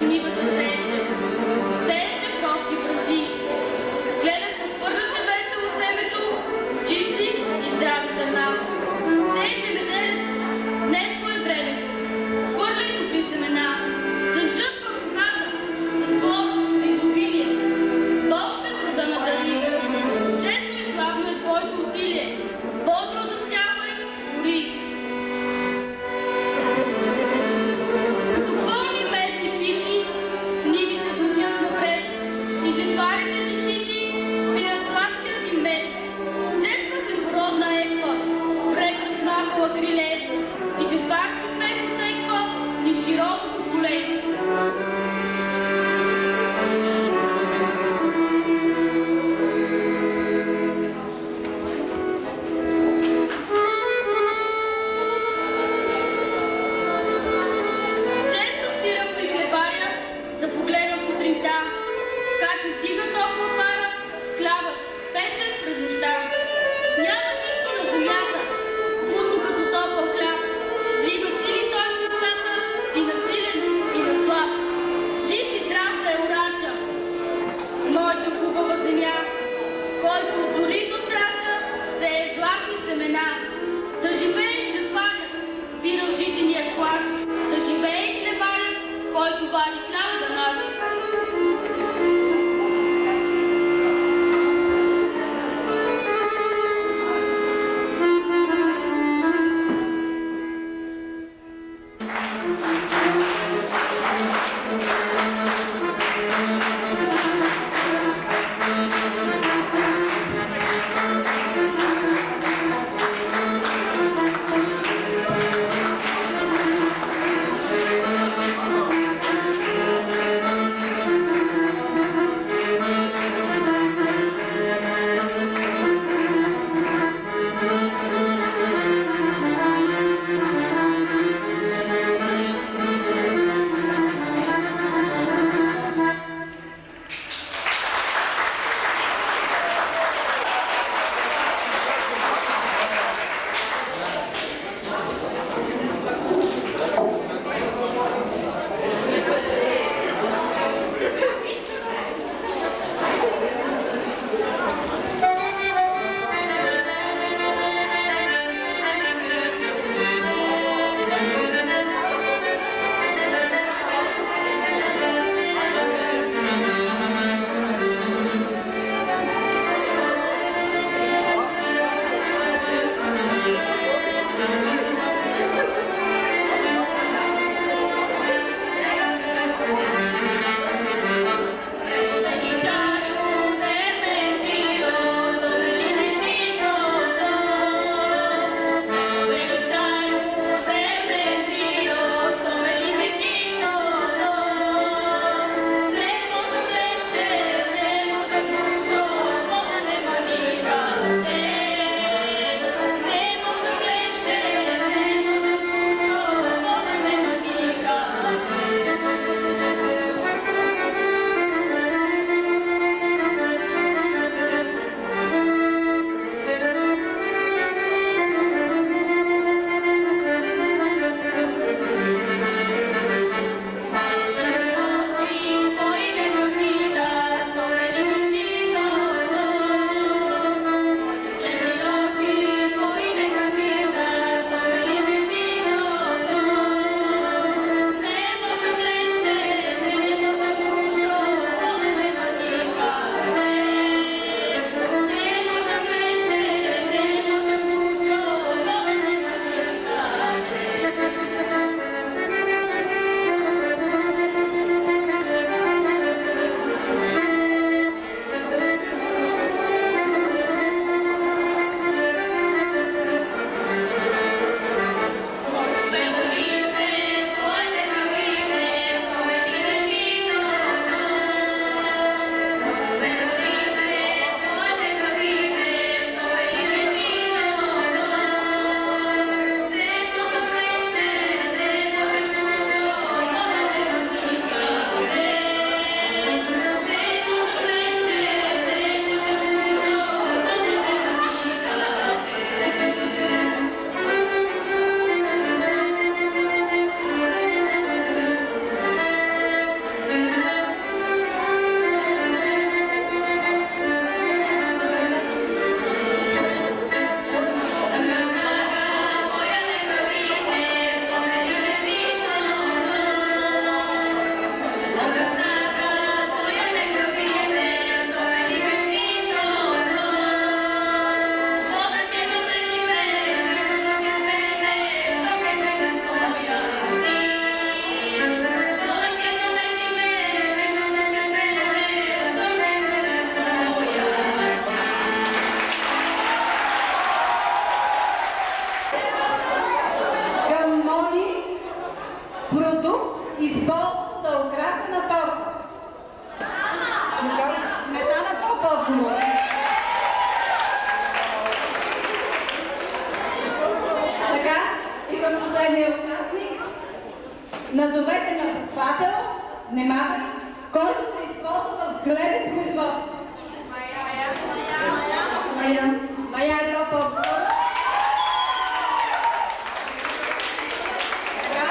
Нивата сееше прости бразди. Гледах отвърляше весело семето, чисти и здрави зърна. Сей земеделец, днес му е времето. Хвърляй добри семена, с жътва богата, с плодност и изобилие. Бог ще труда надари. Често и славно е твоето усилие. Бодро засявай, гори. Като пълни медни пици, нивите звънят напред и жетварите честити пият сладкият им мед. Жетва хлебородна еква, врек размахала криле и жетварски смех отеква ни широкото поле. Често спирам при хлебаря да погледам сутринта, как издига топла пара, хлябът печен през нощта. Няма нищо на земята, вкусно като топъл хляб, да има сили той сърцата и на силен, и на слаб. Жив и здрав да е орача, моята хубава земя, който дори до страча сее златни семена. Да живее жетварят, спирал житения клас, да живее и хлебарят, който вади хляб за нас. топ-отговор. Така, и към последния участник. Назовете на покупател, внимавай, който се използва в хлебопроизводство. Мая е топ-отговор. Така,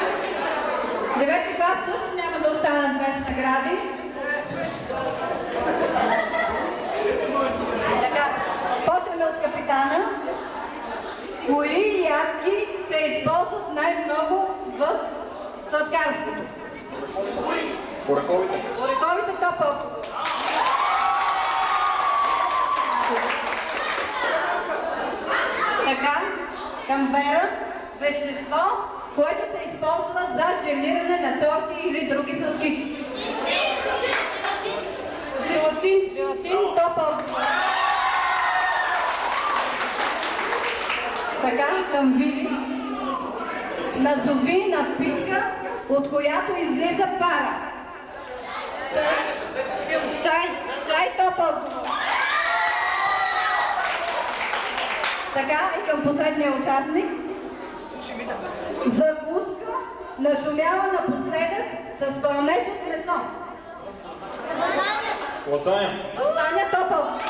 9-ти клас също няма да останат без награди. Така, почваме от капитана. Кои ядки се използват най-много в сладкарството? Ореховите. Ореховите топ-отговор. Така, камбера, вещество, което се използва за желиране на торти или други сладкиши. Желатин. Желатин, топ-отговор. Така, към Вили. Назови напитка, от която излиза пара. Чай. Чай, топ-отговор. Така, и към последния участник. Закуска, нашумяла напоследък с пълнеж от месо. Лазаня. Лазаня, топ-отговор.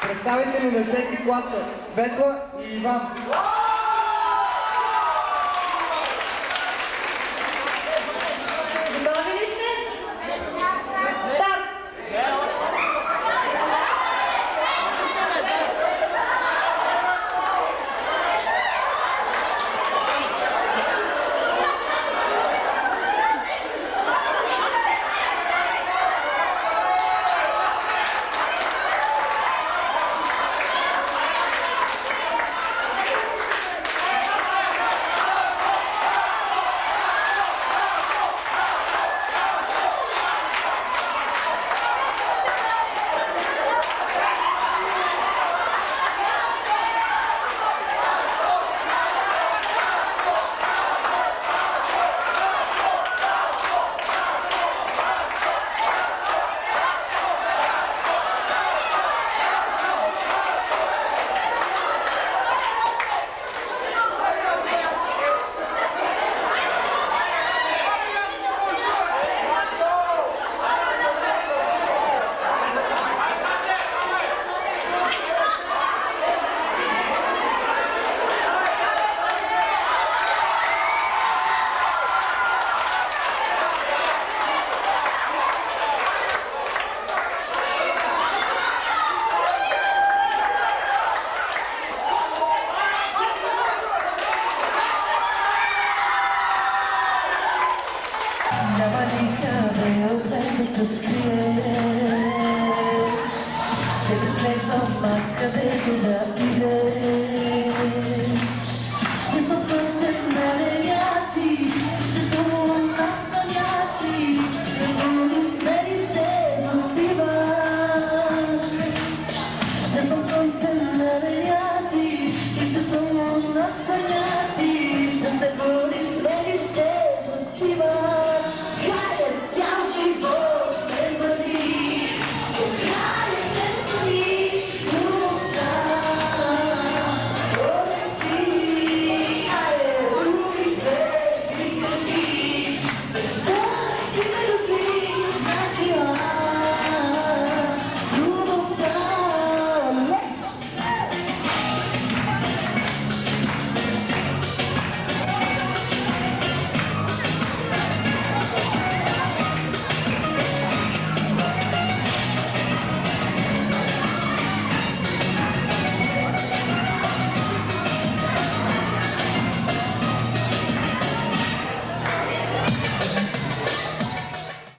Представители на 10 класа Светла и Иван. Готови ли сте? Старт! Nobody comes, they'll play the